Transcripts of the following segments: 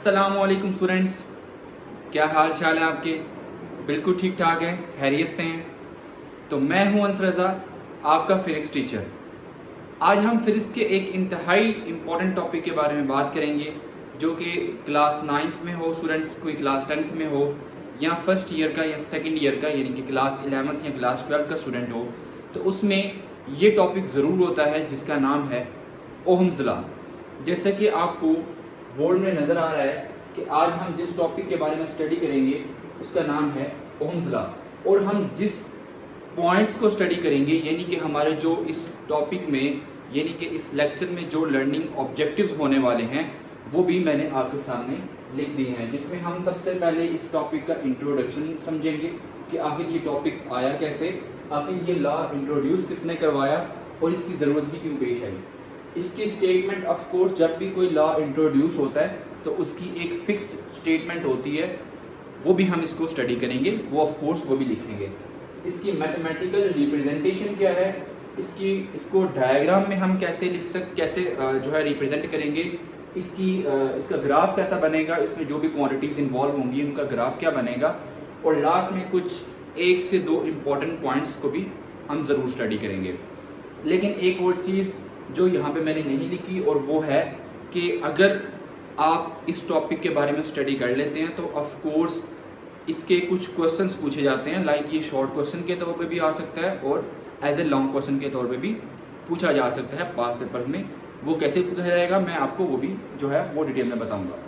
अस्सलामुअलैकुम स्टूडेंट्स, क्या हाल चाल है आपके? बिल्कुल ठीक ठाक हैं, खैरियत से हैं। तो मैं हूं अंस रज़ा, आपका फिजिक्स टीचर। आज हम फिजिक्स के एक इंतहाई इम्पॉर्टेंट टॉपिक के बारे में बात करेंगे, जो कि क्लास 9th में हो स्टूडेंट्स, कोई क्लास 10th में हो, या फर्स्ट ईयर का या सेकेंड ईयर का, यानी कि क्लास 11th या क्लास 12 का स्टूडेंट हो, तो उसमें ये टॉपिक ज़रूर होता है जिसका नाम है ओहम्स लॉ। जैसे कि आपको बोर्ड में नज़र आ रहा है कि आज हम जिस टॉपिक के बारे में स्टडी करेंगे उसका नाम है ओहम्स लॉ, और हम जिस पॉइंट्स को स्टडी करेंगे, यानी कि हमारे जो इस टॉपिक में, यानी कि इस लेक्चर में जो लर्निंग ऑब्जेक्टिव्स होने वाले हैं, वो भी मैंने आपके सामने लिख दिए हैं। जिसमें हम सबसे पहले इस टॉपिक का इंट्रोडक्शन समझेंगे कि आखिर ये टॉपिक आया कैसे, आखिर ये लॉ इंट्रोड्यूस किसने करवाया और इसकी ज़रूरत ही क्यों पेश आई। इसकी स्टेटमेंट, ऑफ कोर्स, जब भी कोई लॉ इंट्रोड्यूस होता है तो उसकी एक फिक्स्ड स्टेटमेंट होती है, वो भी हम इसको स्टडी करेंगे, वो ऑफ कोर्स वो भी लिखेंगे। इसकी मैथमेटिकल रिप्रेजेंटेशन क्या है, इसको डायग्राम में हम कैसे जो है रिप्रेजेंट करेंगे, इसका ग्राफ कैसा बनेगा, इसमें जो भी क्वांटिटीज इन्वॉल्व होंगी उनका ग्राफ क्या बनेगा, और लास्ट में कुछ 1 से 2 इम्पॉर्टेंट पॉइंट्स को भी हम ज़रूर स्टडी करेंगे। लेकिन एक और चीज़ जो यहाँ पे मैंने नहीं लिखी, और वो है कि अगर आप इस टॉपिक के बारे में स्टडी कर लेते हैं तो ऑफ कोर्स इसके कुछ क्वेश्चंस पूछे जाते हैं, लाइक ये शॉर्ट क्वेश्चन के तौर पे भी आ सकता है और एज ए लॉन्ग क्वेश्चन के तौर पे भी पूछा जा सकता है पास पेपर्स में। वो कैसे पूछा जाएगा मैं आपको वो भी जो है वो डिटेल में बताऊंगा।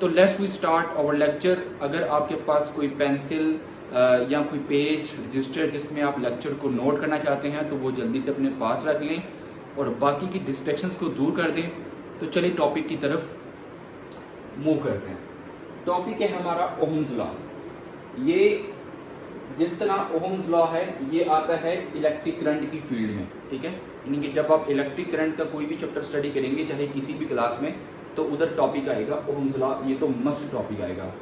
तो let's we start our lecture. अगर आपके पास कोई पेंसिल या कोई पेज रजिस्टर जिसमें आप लेक्चर को नोट करना चाहते हैं तो वो जल्दी से अपने पास रख लें और बाकी की डिस्ट्रैक्शंस को दूर कर दें। तो चलिए टॉपिक की तरफ मूव करते हैं। टॉपिक है हमारा ओहम्स लॉ। ये जिस तरह ओहम्स लॉ है ये आता है इलेक्ट्रिक करंट की फील्ड में, ठीक है। यानी कि जब आप इलेक्ट्रिक करंट का कोई भी चैप्टर स्टडी करेंगे चाहे किसी भी क्लास में, तो उधर टॉपिक आएगा ओहम्स लॉ, ये तो मस्ट टॉपिक आएगा।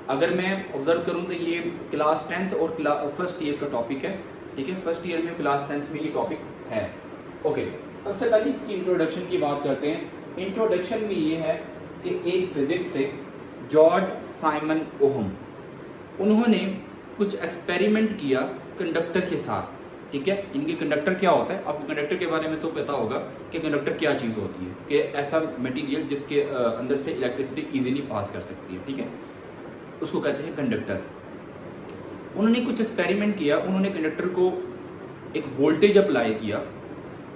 अगर मैं ऑब्जर्व करूं तो ये क्लास 10th और फर्स्ट ईयर का टॉपिक है, ठीक है। फर्स्ट ईयर में क्लास 10th में ये टॉपिक है। ओके, सबसे पहले इसकी इंट्रोडक्शन की बात करते हैं। इंट्रोडक्शन में ये है कि एक फिजिक्स थे जॉर्ज साइमन ओहम, उन्होंने कुछ एक्सपेरिमेंट किया कंडक्टर के साथ, ठीक है। इनके कंडक्टर क्या होता है, आपको कंडक्टर के बारे में तो पता होगा कि कंडक्टर क्या चीज़ होती है, कि ऐसा मटेरियल जिसके अंदर से इलेक्ट्रिसिटी इजीली पास कर सकती है, ठीक है, उसको कहते हैं कंडक्टर। उन्होंने कुछ एक्सपेरिमेंट किया, उन्होंने कंडक्टर को एक वोल्टेज अप्लाई किया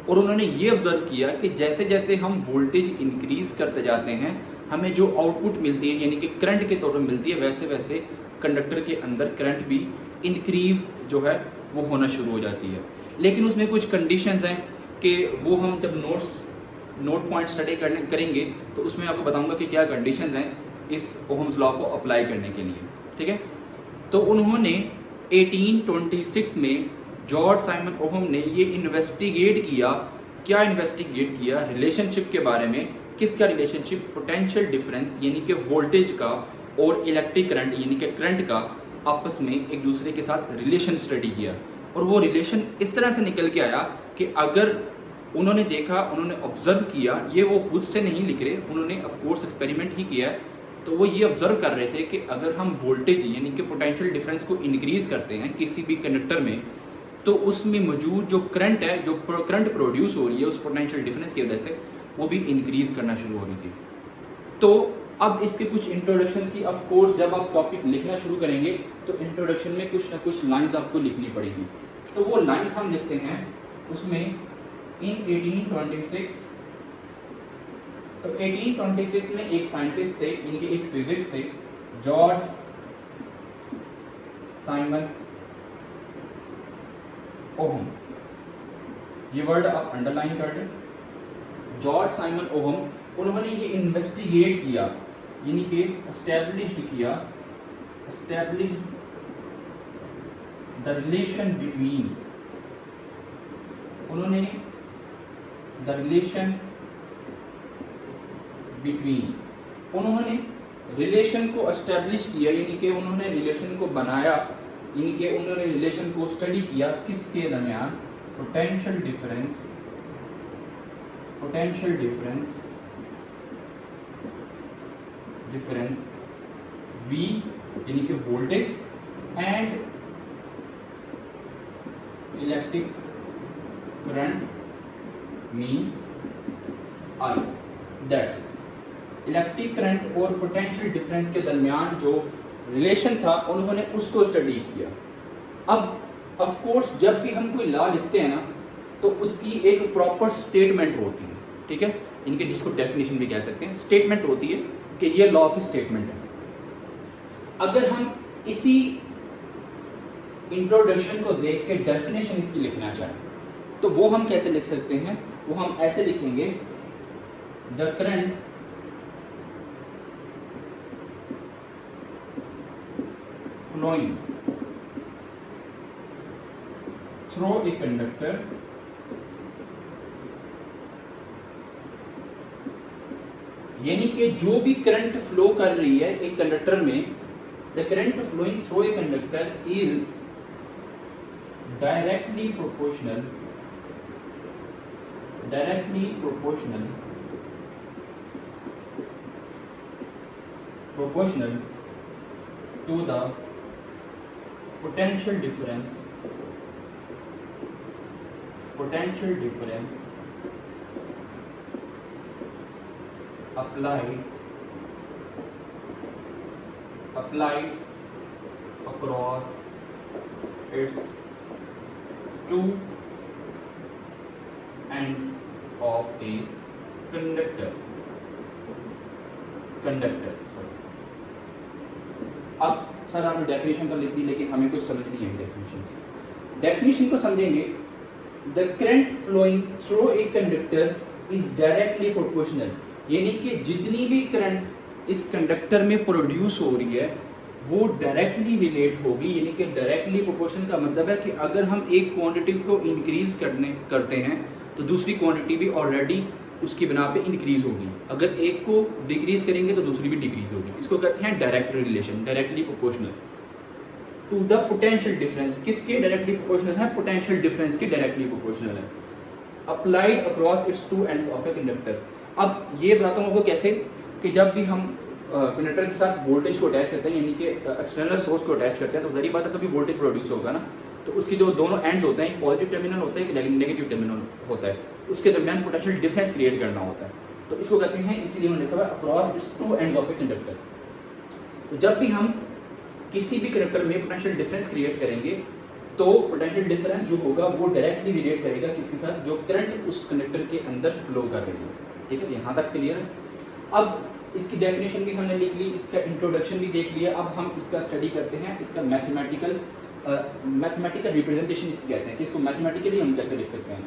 और उन्होंने ये ऑब्जर्व किया कि जैसे जैसे हम वोल्टेज इंक्रीज करते जाते हैं हमें जो आउटपुट मिलती है, यानी कि करंट के तौर पर मिलती है, वैसे वैसे कंडक्टर के अंदर करंट भी इंक्रीज जो है वो होना शुरू हो जाती है। लेकिन उसमें कुछ कंडीशंस हैं कि वो हम जब नोट पॉइंट स्टडी करेंगे तो उसमें आपको बताऊंगा कि क्या कंडीशंस हैं इस ओहम्स लॉ को अप्लाई करने के लिए, ठीक है। तो उन्होंने 1826 में जॉर्ज साइमन ओहम ने ये इन्वेस्टिगेट किया। क्या इन्वेस्टिगेट किया? रिलेशनशिप के बारे में। किसका रिलेशनशिप? पोटेंशियल डिफरेंस यानी कि वोल्टेज का और इलेक्ट्रिक करंट यानी कि करंट का आपस में एक दूसरे के साथ रिलेशन स्टडी किया। और वो रिलेशन इस तरह से निकल के आया कि अगर उन्होंने देखा, उन्होंने ऑब्जर्व किया, ये वो खुद से नहीं लिख रहे, उन्होंने ऑफकोर्स एक्सपेरिमेंट ही किया है, तो वो ये ऑब्जर्व कर रहे थे कि अगर हम वोल्टेज यानी कि पोटेंशियल डिफरेंस को इंक्रीज करते हैं किसी भी कंडक्टर में, तो उसमें मौजूद जो करंट है, जो करंट प्रोड्यूस हो रही है उस पोटेंशियल डिफरेंस की वजह से, वो भी इंक्रीज करना शुरू हो रही थी। तो अब इसके कुछ इंट्रोडक्शंस की, ऑफ कोर्स जब आप टॉपिक लिखना शुरू करेंगे तो इंट्रोडक्शन में कुछ ना कुछ लाइंस आपको लिखनी पड़ेगी। तो वो लाइंस हम लिखते हैं उसमें इन 1826। तो 1826 में एक साइंटिस्ट थे, इनके एक फिजिक्स थे, जॉर्ज साइमन ओहम। ये वर्ड आप अंडरलाइन कर लें, जॉर्ज साइमन ओहम। उन्होंने ये इन्वेस्टिगेट किया यानी कि एस्टैब्लिश्ड द रिलेशन बिटवीन, उन्होंने द रिलेशन बिटवीन, उन्होंने रिलेशन को एस्टैब्लिश किया यानी कि उन्होंने रिलेशन को बनाया, यानी कि उन्होंने रिलेशन को स्टडी किया किसके दरमियान? पोटेंशियल डिफरेंस डिफरेंस V यानी कि voltage and electric current means I, that's it. Electric current और पोटेंशियल डिफरेंस के दरमियान जो रिलेशन था उन्होंने उसको स्टडी किया। अब ऑफ कोर्स जब भी हम कोई लॉ लिखते हैं ना तो उसकी एक प्रॉपर स्टेटमेंट होती है, ठीक है, इनके जिसको डेफिनेशन भी कह सकते हैं, स्टेटमेंट होती है कि ये लॉ की स्टेटमेंट है। अगर हम इसी इंट्रोडक्शन को देख के डेफिनेशन इसकी लिखना चाहें तो वो हम कैसे लिख सकते हैं? वो हम ऐसे लिखेंगे, the current flowing through a conductor यानी कि जो भी करंट फ्लो कर रही है एक कंडक्टर में, the current flowing through a conductor is directly proportional to the potential difference applied across its two ends of a conductor sorry। अब सर आपने डेफिनेशन तो लिख दी लेकिन हमें कुछ समझ नहीं है डेफिनेशन को समझेंगे। The current flowing through a conductor is directly proportional यानी कि जितनी भी करंट इस कंडक्टर में प्रोड्यूस हो रही है वो डायरेक्टली रिलेट होगी, यानी कि डायरेक्टली प्रोपोर्शन का मतलब है कि अगर हम एक क्वांटिटी को इंक्रीज करते हैं तो दूसरी क्वांटिटी भी ऑलरेडी उसकी बिना पे इंक्रीज होगी, अगर एक को डिक्रीज करेंगे तो दूसरी भी डिक्रीज होगी। इसको कहते हैं direct relation, directly proportional to the potential difference. किसके डायरेक्टली प्रोपोर्शनल है? पोटेंशियल डिफरेंस के डायरेक्टली प्रोपोर्शनल है। Applied across its two ends of a conductor. अब ये बताता हूँ आपको कैसे कि जब भी हम कंडक्टर के साथ वोल्टेज को अटैच करते हैं यानी कि एक्सटर्नल सोर्स को अटैच करते हैं तो जरिए बात है तभी वोल्टेज प्रोड्यूस होगा ना। तो उसकी जो दोनों एंड्स होते हैं, एक पॉजिटिव टर्मिनल होता है, एक नेगेटिव टर्मिनल होता है, उसके दरमियान पोटेंशियल डिफरेंस क्रिएट करना होता है। तो इसको कहते हैं, इसीलिए उन्होंने लिखा हुआ across its two ends of a conductor. तो जब भी हम किसी भी कंडक्टर में पोटेंशियल डिफरेंस क्रिएट करेंगे तो पोटेंशियल डिफरेंस जो होगा वो डायरेक्टली रिलेट करेगा किसके साथ? जो करंट उस कंडक्टर के अंदर फ्लो कर रही है। ठीक है, यहाँ तक क्लियर है। अब इसकी डेफिनेशन भी हमने लिख ली, इसका इंट्रोडक्शन भी देख लिया। अब हम इसका स्टडी करते हैं, इसका मैथमेटिकल रिप्रेजेंटेशन इसकी कैसे है कि इसको मैथमेटिकली हम कैसे लिख सकते हैं।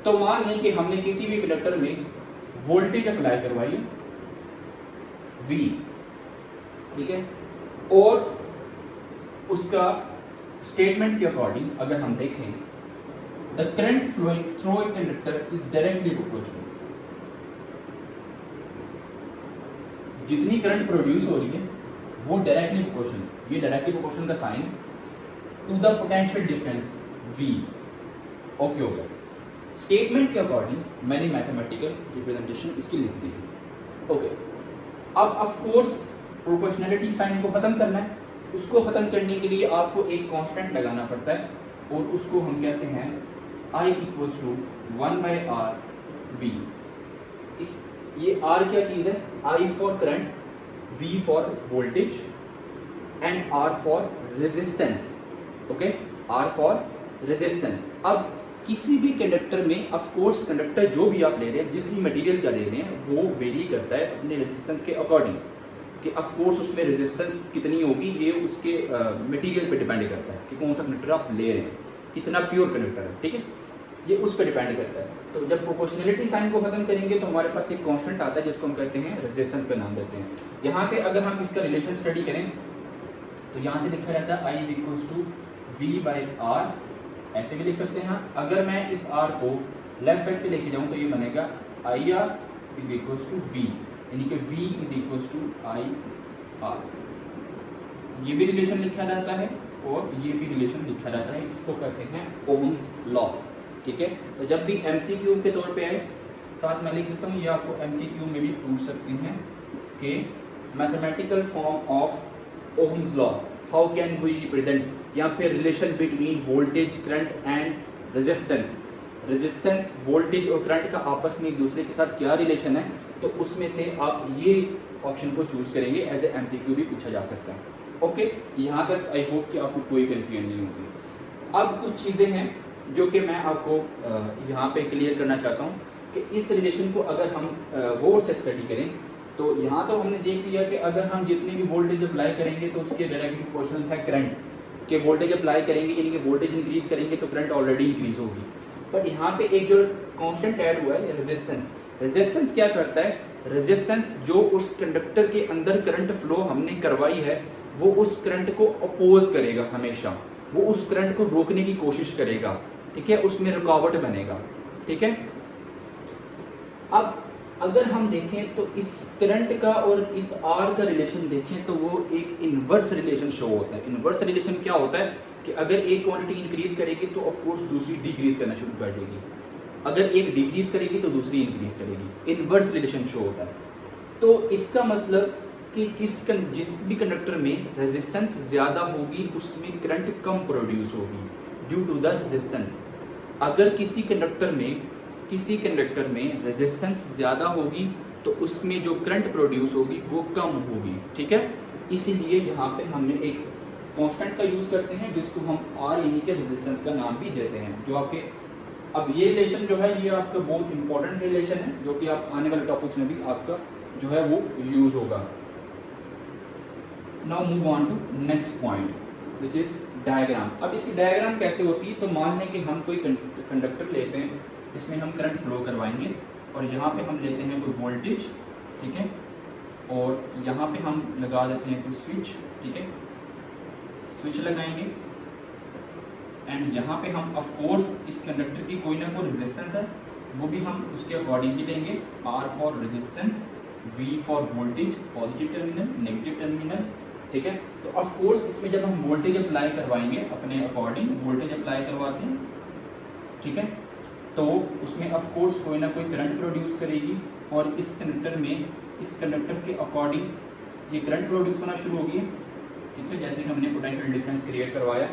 तो मान लें कि हमने किसी भी कंडक्टर में वोल्टेज अप्लाई करवाई V, ठीक है, और उसका स्टेटमेंट के अकॉर्डिंग अगर हम देखें the current flowing through a conductor is directly proportional. जितनी करंट प्रोड्यूस हो रही है वो डायरेक्टली प्रोपोर्शनल, ये डायरेक्टली प्रोपोर्शनल का sign to the potential difference V। Okay हो गया। स्टेटमेंट के अकॉर्डिंग मैंने मैथमेटिकल रिप्रेजेंटेशन इसकी लिख दी है। ओके, अब ऑफ कोर्स प्रोपोर्शनलिटी साइन को खत्म करना है। उसको खत्म करने के लिए आपको एक कांस्टेंट लगाना पड़ता है और उसको हम कहते हैं I equals to 1/R V। इस ये R क्या चीज़ है? I for current, V for voltage and R for resistance. Okay, R for resistance. अब किसी भी कंडक्टर में ऑफ कोर्स कंडक्टर जो भी आप ले रहे हैं, जिस भी मटेरियल का ले रहे हैं, वो वेरी करता है अपने रेजिस्टेंस के अकॉर्डिंग कि ऑफ कोर्स उसमें रेजिस्टेंस कितनी होगी, ये उसके मटेरियल पे डिपेंड करता है कि कौन सा कंडक्टर आप ले रहे हैं, कितना प्योर कंडक्टर है। ठीक है, ये उस पर डिपेंड करता है। तो जब प्रोपोर्शनलिटी साइन को खत्म करेंगे तो हमारे पास एक कांस्टेंट आता है जिसको हम कहते हैं रेजिस्टेंस का नाम देते हैं। यहाँ से अगर हम इसका रिलेशन स्टडी करें तो यहाँ से लिखा रहता है I इक्वल्स टू V/R, ऐसे भी लिख सकते हैं। अगर मैं इस R को लेफ्ट साइड पे लेके जाऊँ तो ये बनेगा IR is equals to V, यानी कि V is equals to IR। ये भी रिलेशन लिखा जाता है और ये भी रिलेशन लिखा जाता है, इसको कहते हैं ओम्स लॉ। ठीक है, तो जब भी MCQ के तौर पे आए, साथ में लिख देता हूँ, ये आपको MCQ में भी पूछ सकते हैं कि mathematical form of Ohm's law, how can we represent, या फिर relation between voltage, current and resistance. Resistance, voltage और करंट का आपस में एक दूसरे के साथ क्या रिलेशन है, तो उसमें से आप ये ऑप्शन को चूज करेंगे। एज ए एमसीक्यू भी पूछा जा सकता है। ओके, यहाँ तक आई होप कि आपको कोई कन्फ्यूजन नहीं होगी। अब कुछ चीज़ें हैं जो कि मैं आपको यहाँ पे क्लियर करना चाहता हूँ कि इस रिलेशन को अगर हम गौर से स्टडी करें तो यहाँ तो हमने देख लिया कि अगर हम जितने भी वोल्टेज अप्लाई करेंगे तो उसके डायरेक्टली प्रोपोर्शनल है करंट के। वोल्टेज अप्लाई करेंगे यानी कि वोल्टेज इंक्रीज करेंगे तो करंट ऑलरेडी इंक्रीज होगी। बट यहाँ पे एक जो कांस्टेंट ऐड हुआ है रेजिस्टेंस। रेजिस्टेंस क्या करता है, रेजिस्टेंस जो उस कंडक्टर के अंदर करंट फ्लो हमने करवाई है वो उस करंट को अपोज करेगा, हमेशा वो उस करंट को रोकने की कोशिश करेगा। ठीक है, उसमें रुकावट बनेगा। ठीक है, अब अगर हम देखें तो इस करंट का और इस आर का रिलेशन देखें तो वो एक इनवर्स रिलेशन शो होता है। इनवर्स रिलेशन क्या होता है कि अगर एक क्वांटिटी इंक्रीज करेगी तो ऑफ कोर्स दूसरी डिक्रीज करना शुरू कर देगी, अगर एक डिक्रीज करेगी तो दूसरी इंक्रीज करेगी। इनवर्स रिलेशन शो होता है। तो इसका मतलब कि जिस भी कंडक्टर में रेजिस्टेंस ज्यादा होगी उसमें करंट कम प्रोड्यूस होगी ड्यू टू द रेजिस्टेंस। अगर किसी कंडक्टर में रेजिस्टेंस ज्यादा होगी तो उसमें जो करंट प्रोड्यूस होगी वो कम होगी। ठीक है, इसीलिए यहाँ पे हमने एक कांस्टेंट का यूज करते हैं जिसको हम आर यानी कि रेजिस्टेंस का नाम भी देते हैं। जो आपके अब ये रिलेशन जो है ये आपका बहुत इंपॉर्टेंट रिलेशन है जो कि आप आने वाले टॉपिक्स में भी आपका जो है वो यूज होगा। Now move on to next point which is diagram. अब इसकी डायग्राम कैसे होती है, तो मान लें कि हम कोई कंडक्टर लेते हैं, इसमें हम करंट फ्लो करवाएंगे और यहाँ पे हम लेते हैं कोई वोल्टेज। ठीक है, और यहाँ पे हम लगा देते हैं कोई स्विच। ठीक है, स्विच लगाएंगे एंड यहाँ पे हम ऑफ कोर्स इस कंडक्टर की कोई ना कोई रेजिस्टेंस है वो भी हम उसके अकॉर्डिंग ही लेंगे। R for resistance, V for voltage, positive terminal, negative terminal. ठीक है, तो ऑफ कोर्स इसमें जब हम वोल्टेज अप्लाई करवाएंगे अपने अकॉर्डिंग वोल्टेज अप्लाई करवाते हैं। ठीक है, तो उसमें ऑफ कोर्स कोई ना कोई करंट प्रोड्यूस करेगी और इस कंडक्टर के अकॉर्डिंग ये करंट प्रोड्यूस होना शुरू होगी। ठीक है, जैसे कि हमने पोटेंशियल डिफरेंस क्रिएट करवाया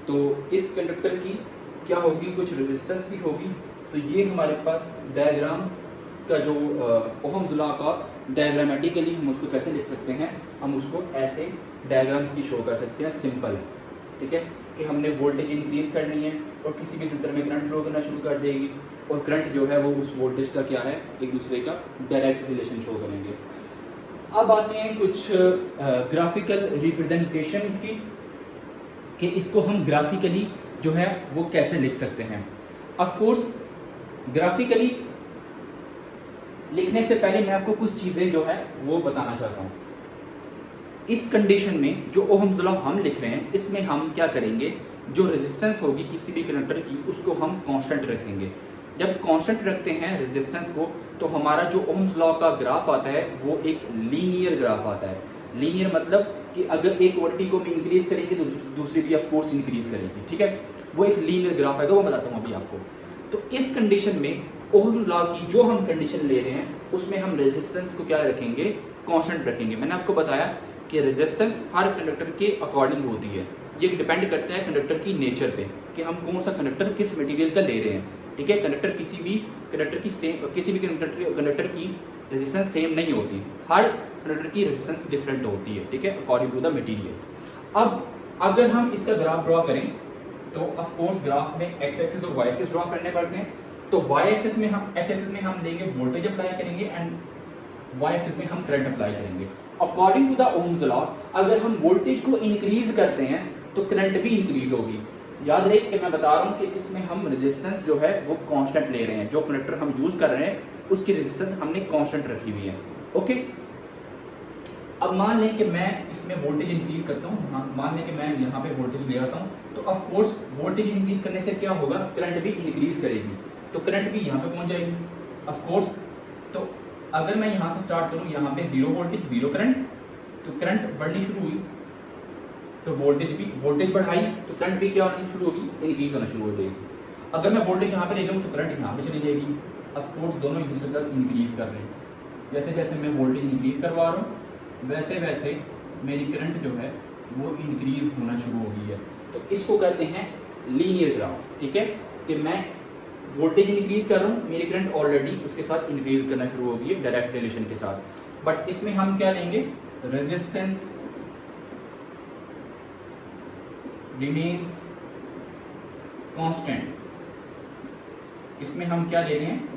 तो इस कंडक्टर की क्या होगी, कुछ रेजिस्टेंस भी होगी। तो ये हमारे पास डायग्राम का जो ओहम्स लॉ का डायग्रामेटिकली हम उसको कैसे लिख सकते हैं, हम उसको ऐसे डायग्राम्स की शो कर सकते हैं सिंपल। ठीक है, कि हमने वोल्टेज इंक्रीज करनी है और किसी भी कंडक्टर में करंट फ्लो करना शुरू कर देगी और करंट जो है वो उस वोल्टेज का क्या है, एक दूसरे का डायरेक्ट रिलेशन शो करेंगे। अब आते हैं कुछ ग्राफिकल रिप्रेजेंटेशन इसकी, कि इसको हम ग्राफिकली जो है वो कैसे लिख सकते हैं। ऑफ कोर्स ग्राफिकली लिखने से पहले मैं आपको कुछ चीज़ें जो है वो बताना चाहता हूँ। इस कंडीशन में जो ओहम्स लॉ हम लिख रहे हैं इसमें हम क्या करेंगे, जो रेजिस्टेंस होगी किसी भी कंडक्टर की उसको हम कांस्टेंट रखेंगे। जब कांस्टेंट रखते हैं रेजिस्टेंस को तो हमारा जो ओहम्स लॉ का ग्राफ आता है वो एक लीनियर ग्राफ आता है। लीनियर मतलब कि अगर एक क्वांटिटी को हम इंक्रीज करेंगे तो दूसरी भी ऑफ कोर्स इंक्रीज करेगी। ठीक है, वो एक लीनियर ग्राफ है, तो वो बताता हूँ अभी आपको। तो इस कंडीशन में ओहम लॉ की जो हम कंडीशन ले रहे हैं उसमें हम रेजिस्टेंस को क्या रखेंगे, कांस्टेंट रखेंगे। मैंने आपको बताया कि रेजिस्टेंस हर कंडक्टर के अकॉर्डिंग होती है, ये डिपेंड करता है कंडक्टर की नेचर पे कि हम कौन सा कंडक्टर किस मटेरियल का ले रहे हैं। ठीक है, किसी भी कंडक्टर की रेजिस्टेंस सेम नहीं होती, हर कंडक्टर की रेजिस्टेंस डिफरेंट होती है। ठीक है, अकॉर्डिंग टू द मटेरियल। अब अगर हम इसका ग्राफ ड्रॉ करें तो ऑफ कोर्स ग्राफ में एक्स एक्सिस और वाई एक्सिस ड्रॉ करने पड़ते हैं। तो वाई एक्सिस में हम लेंगे वोल्टेज अप्लाई करेंगे एंड वाई एक्सिस में हम करंट अप्लाई करेंगे। According to the Ohm's law अगर हम वोल्टेज को इंक्रीज करते हैं तो करंट भी इंक्रीज होगी। याद रहे कि मैं बता रहा हूं कि इसमें हम रेजिस्टेंस जो है वो कांस्टेंट ले रहे हैं, जो कंडक्टर हम यूज कर रहे हैं उसकी रेजिस्टेंस हमने कांस्टेंट रखी हुई है। ओके, अब मान लें कि मैं इसमें वोल्टेज इंक्रीज करता हूँ, मान लें कि मैं यहाँ पे वोल्टेज ले आता हूँ तो ऑफ कोर्स वोल्टेज इंक्रीज करने से क्या होगा, करंट भी इंक्रीज करेगी, तो करंट भी यहाँ पे पहुंच जाएगी ऑफ कोर्स। तो अगर मैं यहाँ से स्टार्ट करूँ, यहाँ पे जीरो वोल्टेज जीरो करंट, तो करंट बढ़नी शुरू हुई तो वोल्टेज बढ़ाई तो करंट भी क्या होनी शुरू होगी, इंक्रीज होना शुरू हो जाएगी। अगर मैं वोल्टेज यहाँ पे ले जाऊँ तो करंट यहाँ पे चली जाएगी। ऑफ कोर्स दोनों एक दूसरे तक इंक्रीज कर रहे हैं। जैसे जैसे मैं वोल्टेज इंक्रीज करवा रहा हूँ वैसे वैसे मेरी करंट जो है वो इंक्रीज होना शुरू हो गई है। तो इसको कहते हैं लीनियर ग्राफ, ठीक है, कि मैं वोल्टेज इंक्रीज कर रहा हूँ, मेरी करंट ऑलरेडी उसके साथ इंक्रीज करना शुरू हो गई है डायरेक्ट रिलेशन के साथ। बट इसमें हम क्या लेंगे, रेजिस्टेंस रिमेन्स कांस्टेंट। इसमें हम क्या ले रहे हैं,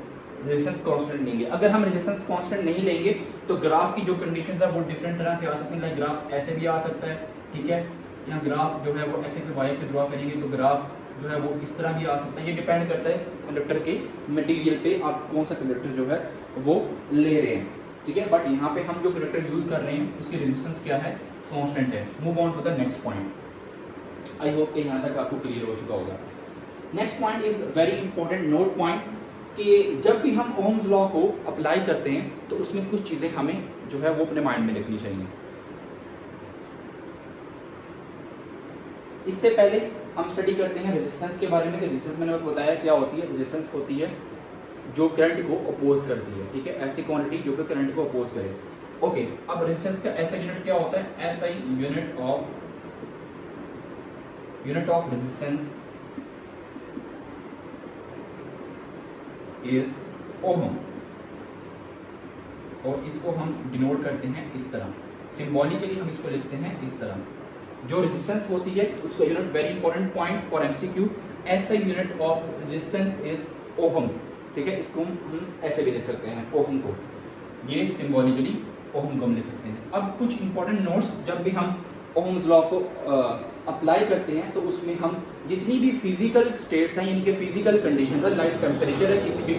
रेजिस्टेंस कांस्टेंट लेंगे। अगर हम रेजिस्टेंस कांस्टेंट नहीं लेंगे तो ग्राफ की जो कंडीशंस है वो डिफरेंट तरह से आ सकती है। ग्राफ ऐसे भी आ सकता है, ठीक है, यहाँ ग्राफ जो है वो एक्स एक्स वाई एक्स से ड्रॉ करेंगे तो ग्राफ जो है वो इस तरह भी आ सकता है। ये डिपेंड करता है कंडक्टर के मटेरियल पे, आप कौन सा कंडक्टर जो है वो ले रहे हैं, ठीक है। बट यहाँ पे हम जो कंडक्टर यूज कर रहे हैं उसकी रेजिस्टेंस क्या है, कांस्टेंट है। Move on to the next point. I hope कि यहाँ तक आपको क्लियर हो चुका होगा। Next point is very important note point, कि जब भी हम ओम्स लॉ को अप्लाई करते हैं तो उसमें कुछ चीज़ें हमें जो है वो अपने माइंड में रखनी चाहिए। इससे पहले हम स्टडी करते हैं रेजिस्टेंस के बारे में। कि रेजिस्टेंस मैंने आपको बताया क्या होती है। रेजिस्टेंस होती है जो करंट को अपोज करती है, ठीक है, ऐसी क्वांटिटी जो कि करंट को अपोज करे। ओके, अब रेजिस्टेंस का ऐसा यूनिट क्या होता है, SI unit of resistance is ohm, और इसको हम डिनोट करते हैं इस तरह, सिंबॉलिकली हम इसको लिखते हैं इस तरह। जो रेजिस्टेंस होती है उसका unit, very important point for MCQ, ऐसा unit of resistance is ohm, ठीक है। इसको हम ऐसे भी लिख सकते हैं ओहम को, ये सिंबॉलिकली ओहम को हम लिख सकते हैं। अब कुछ इंपॉर्टेंट नोट्स, जब भी हम ओहम्स लॉ को अप्लाई करते हैं तो उसमें हम जितनी भी फिजिकल स्टेट्स हैं, यानी कि फिजिकल कंडीशन है, लाइक टेम्परेचर है किसी भी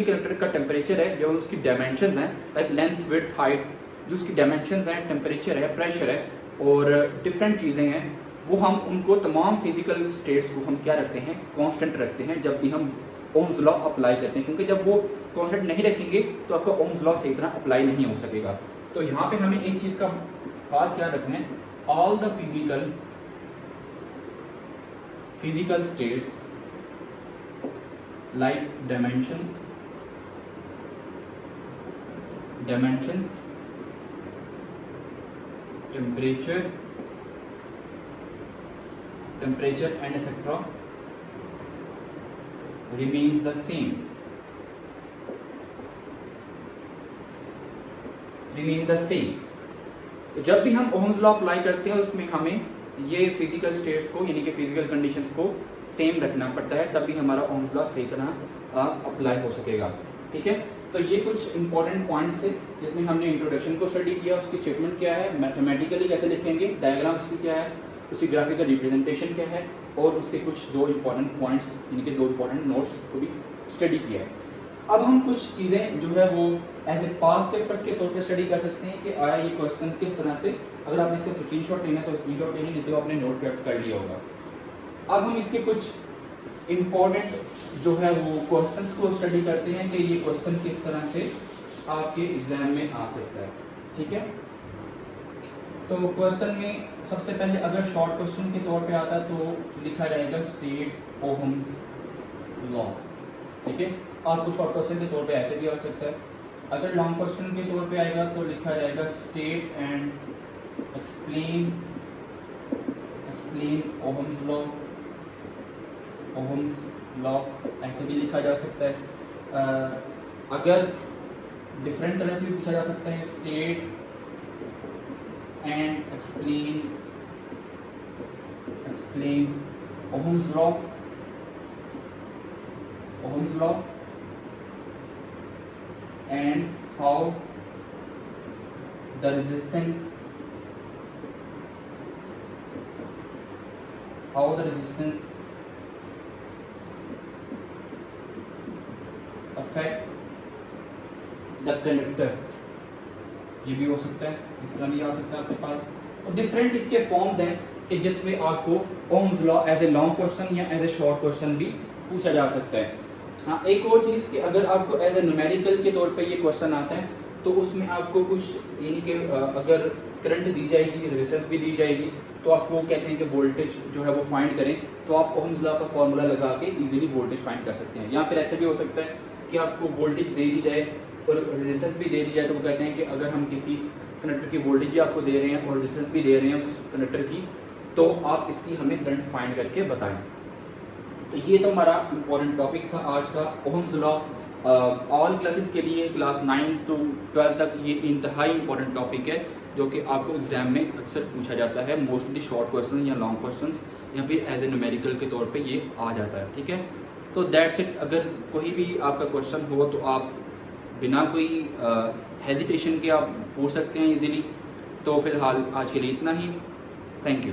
कंडक्टर का टेम्परेचर है, जो उसकी डायमेंशंस हैं, लाइक लेंथ विड्थ हाइट, जो उसकी डायमेंशंस हैं, टेम्परेचर है, प्रेशर है और डिफरेंट चीज़ें हैं, वो हम उनको तमाम फिजिकल स्टेट्स को हम क्या रखते हैं, कांस्टेंट रखते हैं जब भी हम ओम्स लॉ अप्लाई करते हैं। क्योंकि जब वो कांस्टेंट नहीं रखेंगे तो आपका ओम्स लॉ सही तरह अप्लाई नहीं हो सकेगा। तो यहाँ पे हमें एक चीज़ का खास याद रखना है, all the physical states like dimensions, temperature and etc. remains the same. तो जब भी हम ओम्स लॉ अप्लाई करते हैं उसमें हमें ये फिजिकल स्टेट्स को, यानी कि फिजिकल कंडीशंस को सेम रखना पड़ता है, तभी हमारा ओम्स लॉ सही तरह अप्लाई हो सकेगा, ठीक है। तो ये कुछ इंपॉर्टेंट पॉइंट्स है जिसमें हमने इंट्रोडक्शन को स्टडी किया, उसकी स्टेटमेंट क्या है, मैथमेटिकली कैसे लिखेंगे, डायग्राम उसकी क्या है, उसकी ग्राफिकल रिप्रेजेंटेशन क्या है, और उसके कुछ दो इंपॉर्टेंट पॉइंट्स, यानी कि दो इंपॉर्टेंट नोट्स को भी स्टडी किया है। अब हम कुछ चीज़ें जो है वो एज ए पास पेपर्स के तौर पे स्टडी कर सकते हैं कि आया ये क्वेश्चन किस तरह से। अगर आपने इसका स्क्रीनशॉट लेना है तो स्क्रीनशॉट लेंगे, नहीं तो आपने नोट कर लिया होगा। अब हम इसके कुछ इम्पॉर्टेंट जो है वो क्वेश्चंस को स्टडी करते हैं कि ये क्वेश्चन किस तरह से आपके एग्जाम में आ सकता है, ठीक है। तो क्वेश्चन में सबसे पहले अगर शॉर्ट क्वेश्चन के तौर पे आता तो लिखा जाएगा स्टेट ओहम्स लॉ, ठीक है। आपको शॉर्ट क्वेश्चन के तौर पे ऐसे भी आ सकता है। अगर लॉन्ग क्वेश्चन के तौर पे आएगा तो लिखा जाएगा state and explain Ohm's law, ऐसे भी लिखा जा सकता है। अगर डिफरेंट तरह से भी पूछा जा सकता है, state and explain Ohm's law and how the resistance affect the conductor, ये भी हो सकता है, इस तरह भी आ सकता है आपके पास। तो डिफरेंट इसके फॉर्म्स हैं कि जिसमें आपको Ohm's law as a long question या एज ए शॉर्ट क्वेश्चन भी पूछा जा सकता है। हाँ, एक और चीज़ कि अगर आपको एज ए न्यूमेरिकल के तौर पे ये क्वेश्चन आता है तो उसमें आपको कुछ, यानी कि अगर करंट दी जाएगी, रेजिस्टेंस भी दी जाएगी, तो आपको कहते हैं कि वोल्टेज जो है वो फाइंड करें, तो आप ओम्स लॉ का फॉर्मूला लगा के इजीली वोल्टेज फाइंड कर सकते हैं। या फिर ऐसे भी हो सकता है कि आपको वोल्टेज दे दी जाए और रेजिस्टेंस भी दे दी जाए तो वो कहते हैं कि अगर हम किसी कंडक्टर की वोल्टेज भी आपको दे रहे हैं और रेजिस्टेंस भी दे रहे हैं उस कंडक्टर की, तो आप इसकी हमें करंट फाइंड करके बताएं। तो ये तो हमारा इम्पोर्टेंट टॉपिक था आज का, ओहम्स लॉ। ऑल क्लासेस के लिए क्लास 9 to 12 तक ये इंतहाई इंपॉर्टेंट टॉपिक है जो कि आपको एग्जाम में अक्सर पूछा जाता है, मोस्टली शॉर्ट क्वेश्चन या लॉन्ग क्वेश्चन या फिर एज ए न्यूमेरिकल के तौर पे ये आ जाता है। ठीक है, तो दैट्स इट। अगर कोई भी आपका क्वेश्चन हो तो आप बिना कोई हेजिटेशन के आप पूछ सकते हैं इजीली। तो फिलहाल आज के लिए इतना ही। Thank you.